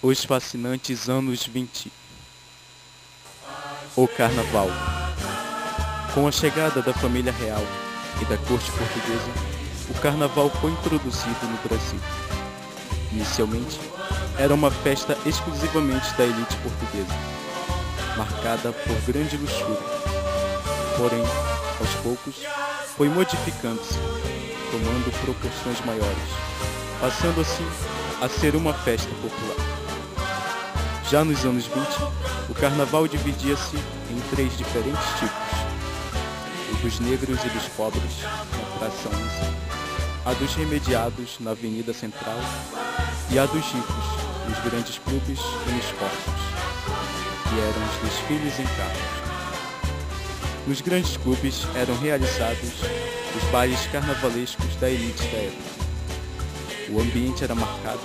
Os fascinantes anos 20. O Carnaval. Com a chegada da família real e da corte portuguesa, o Carnaval foi introduzido no Brasil. Inicialmente, era uma festa exclusivamente da elite portuguesa, marcada por grande luxúria. Porém, aos poucos, foi modificando-se, tomando proporções maiores, passando assim a ser uma festa popular. Já nos anos 20, o Carnaval dividia-se em 3 diferentes tipos: o dos negros e dos pobres, na Praça 11, a dos remediados, na Avenida Central, e a dos ricos, nos grandes clubes e nos fortes, que eram os desfiles em carros. Nos grandes clubes eram realizados os bailes carnavalescos da elite da época. O ambiente era marcado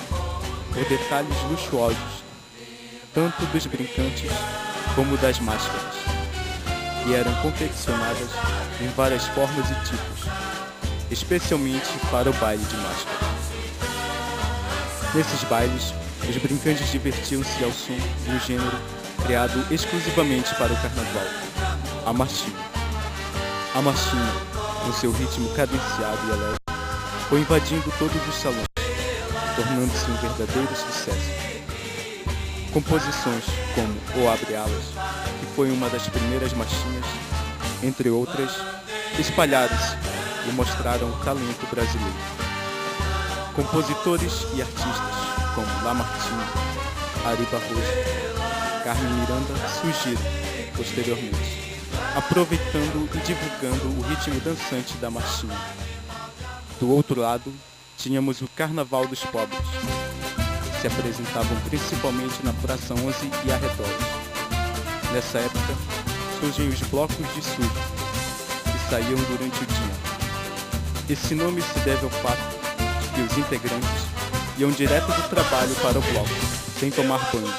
por detalhes luxuosos, tanto dos brincantes como das máscaras, que eram confeccionadas em várias formas e tipos, especialmente para o baile de máscara. Nesses bailes, os brincantes divertiam-se ao som de um gênero criado exclusivamente para o carnaval, a marchinha. A marchinha, com seu ritmo cadenciado e alegre, foi invadindo todos os salões, tornando-se um verdadeiro sucesso. Composições como O Abre Alas, que foi uma das primeiras marchinhas, entre outras, espalharam-se e mostraram o talento brasileiro. Compositores e artistas como Lamartine, Ari Barroso, Carmen Miranda surgiram posteriormente, aproveitando e divulgando o ritmo dançante da marchinha. Do outro lado, tínhamos o Carnaval dos Pobres, que se apresentavam principalmente na Praça 11 e arredores. Nessa época, surgem os blocos de surdo, que saíam durante o dia. Esse nome se deve ao fato de que os integrantes iam direto do trabalho para o bloco, sem tomar banho.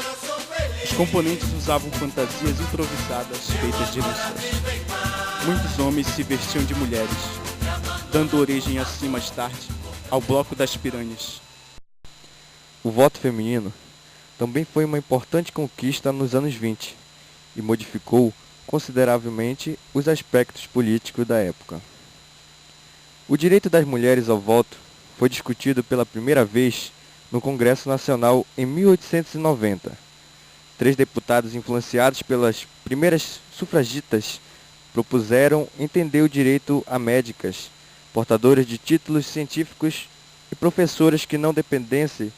Os componentes usavam fantasias improvisadas feitas de lençóis. Muitos homens se vestiam de mulheres, dando origem assim mais tarde ao Bloco das Piranhas. O voto feminino também foi uma importante conquista nos anos 20 e modificou consideravelmente os aspectos políticos da época. O direito das mulheres ao voto foi discutido pela primeira vez no Congresso Nacional em 1890. 3 deputados influenciados pelas primeiras sufragistas propuseram entender o direito a médicas, portadoras de títulos científicos e professoras que não dependessem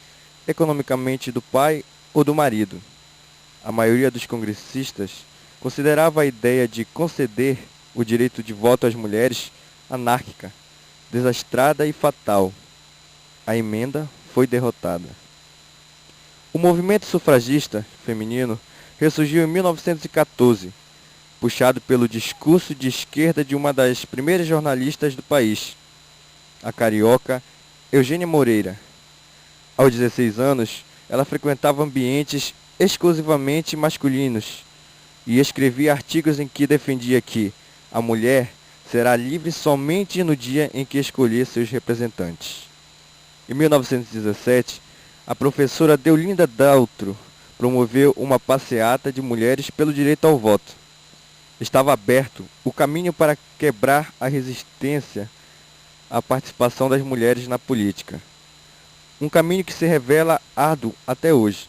economicamente do pai ou do marido. A maioria dos congressistas considerava a ideia de conceder o direito de voto às mulheres anárquica, desastrada e fatal. A emenda foi derrotada. O movimento sufragista feminino ressurgiu em 1914, puxado pelo discurso de esquerda de uma das primeiras jornalistas do país, a carioca Eugênia Moreira. Aos 16 anos, ela frequentava ambientes exclusivamente masculinos e escrevia artigos em que defendia que a mulher será livre somente no dia em que escolher seus representantes. Em 1917, a professora Deolinda Daltro promoveu uma passeata de mulheres pelo direito ao voto. Estava aberto o caminho para quebrar a resistência à participação das mulheres na política. Um caminho que se revela árduo até hoje.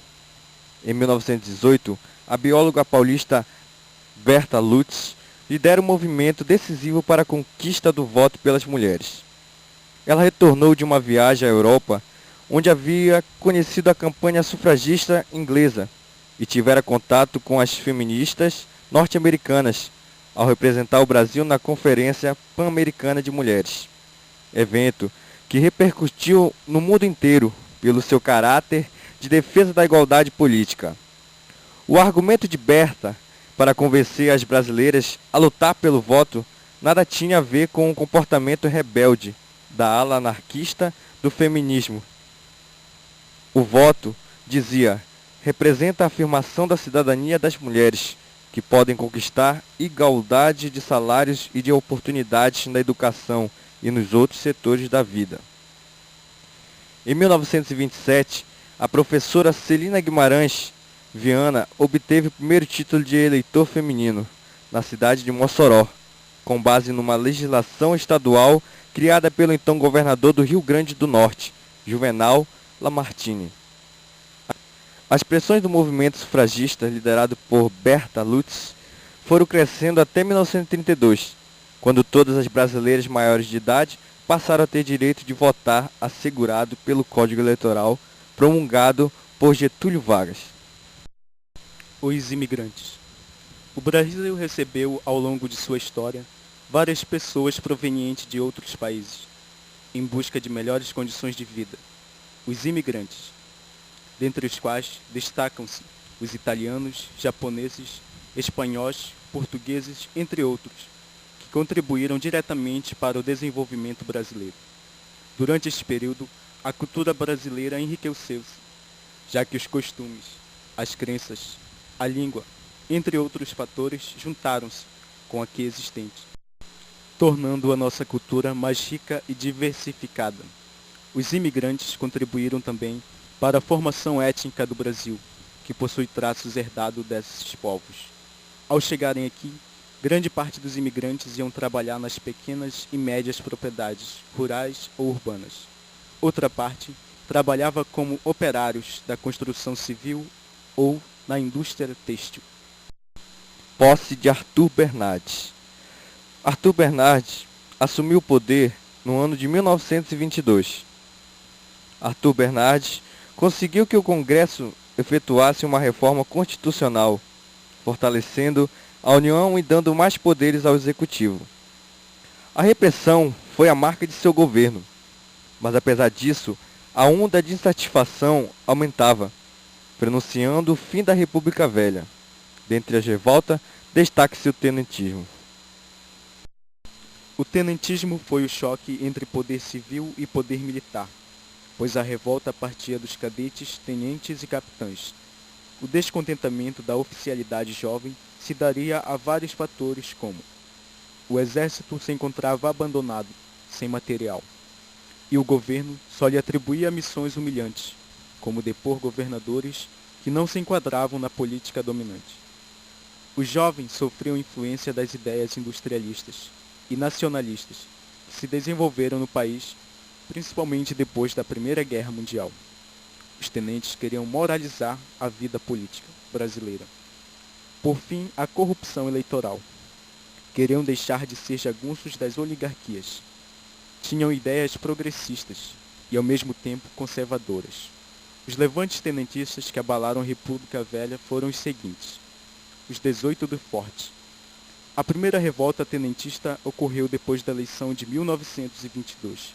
Em 1918, a bióloga paulista Berta Lutz lidera um movimento decisivo para a conquista do voto pelas mulheres. Ela retornou de uma viagem à Europa, onde havia conhecido a campanha sufragista inglesa e tivera contato com as feministas norte-americanas ao representar o Brasil na Conferência Pan-Americana de Mulheres, evento que repercutiu no mundo inteiro pelo seu caráter de defesa da igualdade política. O argumento de Berta para convencer as brasileiras a lutar pelo voto nada tinha a ver com o comportamento rebelde da ala anarquista do feminismo. O voto, dizia, representa a afirmação da cidadania das mulheres, que podem conquistar igualdade de salários e de oportunidades na educação e nos outros setores da vida. Em 1927, a professora Celina Guimarães Viana obteve o primeiro título de eleitor feminino na cidade de Mossoró, com base numa legislação estadual criada pelo então governador do Rio Grande do Norte, Juvenal Lamartine. As pressões do movimento sufragista, liderado por Berta Lutz, foram crescendo até 1932, quando todas as brasileiras maiores de idade passaram a ter direito de votar assegurado pelo Código Eleitoral promulgado por Getúlio Vargas. Os imigrantes. O Brasil recebeu, ao longo de sua história, várias pessoas provenientes de outros países, em busca de melhores condições de vida. Os imigrantes, dentre os quais destacam-se os italianos, japoneses, espanhóis, portugueses, entre outros, que contribuíram diretamente para o desenvolvimento brasileiro. Durante este período, a cultura brasileira enriqueceu-se, já que os costumes, as crenças, a língua, entre outros fatores, juntaram-se com a que existente, tornando a nossa cultura mais rica e diversificada. Os imigrantes contribuíram também para a formação étnica do Brasil, que possui traços herdados desses povos. Ao chegarem aqui, grande parte dos imigrantes iam trabalhar nas pequenas e médias propriedades rurais ou urbanas. Outra parte trabalhava como operários da construção civil ou na indústria têxtil. Posse de Arthur Bernardes. Arthur Bernardes assumiu o poder no ano de 1922. Arthur Bernardes conseguiu que o Congresso efetuasse uma reforma constitucional, fortalecendo a União e dando mais poderes ao Executivo. A repressão foi a marca de seu governo, mas apesar disso, a onda de insatisfação aumentava, pronunciando o fim da República Velha. Dentre as revoltas, destaque-se o tenentismo. O tenentismo foi o choque entre poder civil e poder militar, pois a revolta partia dos cadetes, tenentes e capitães. O descontentamento da oficialidade jovem se daria a vários fatores como: o exército se encontrava abandonado, sem material, e o governo só lhe atribuía missões humilhantes, como depor governadores que não se enquadravam na política dominante. Os jovens sofriam influência das ideias industrialistas e nacionalistas que se desenvolveram no país, principalmente depois da Primeira Guerra Mundial. Os tenentes queriam moralizar a vida política brasileira. Por fim, a corrupção eleitoral. Queriam deixar de ser jagunços das oligarquias. Tinham ideias progressistas e, ao mesmo tempo, conservadoras. Os levantes tenentistas que abalaram a República Velha foram os seguintes: os 18 do Forte. A primeira revolta tenentista ocorreu depois da eleição de 1922,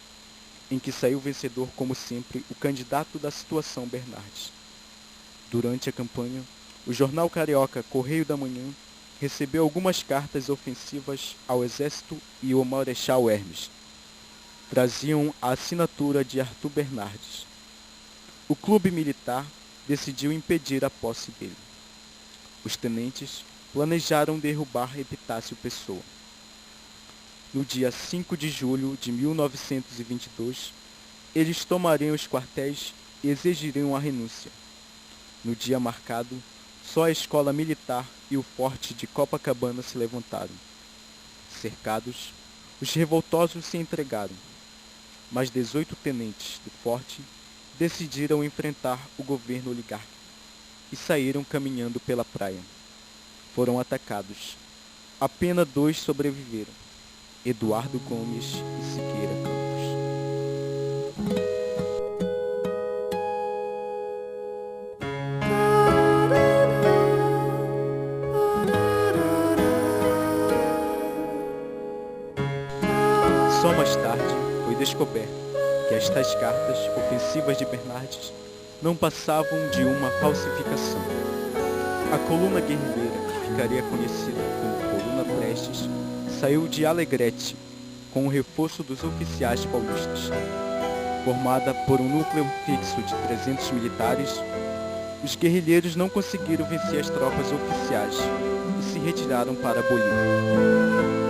em que saiu vencedor, como sempre, o candidato da situação Bernardes. Durante a campanha, o jornal carioca Correio da Manhã recebeu algumas cartas ofensivas ao exército e ao marechal Hermes. Traziam a assinatura de Arthur Bernardes. O clube militar decidiu impedir a posse dele. Os tenentes planejaram derrubar Epitácio Pessoa. No dia 5 de julho de 1922, eles tomariam os quartéis e exigiriam a renúncia. No dia marcado, só a escola militar e o forte de Copacabana se levantaram. Cercados, os revoltosos se entregaram, mas 18 tenentes do forte decidiram enfrentar o governo oligárquico e saíram caminhando pela praia. Foram atacados. Apenas 2 sobreviveram: Eduardo Gomes e Siqueira Campos. Só mais tarde foi descoberto que estas cartas ofensivas de Bernardes não passavam de uma falsificação. A coluna guerrilheira, que ficaria conhecida como Coluna Prestes, saiu de Alegrete, com o reforço dos oficiais paulistas. Formada por um núcleo fixo de 300 militares, os guerrilheiros não conseguiram vencer as tropas oficiais e se retiraram para a Bolívia.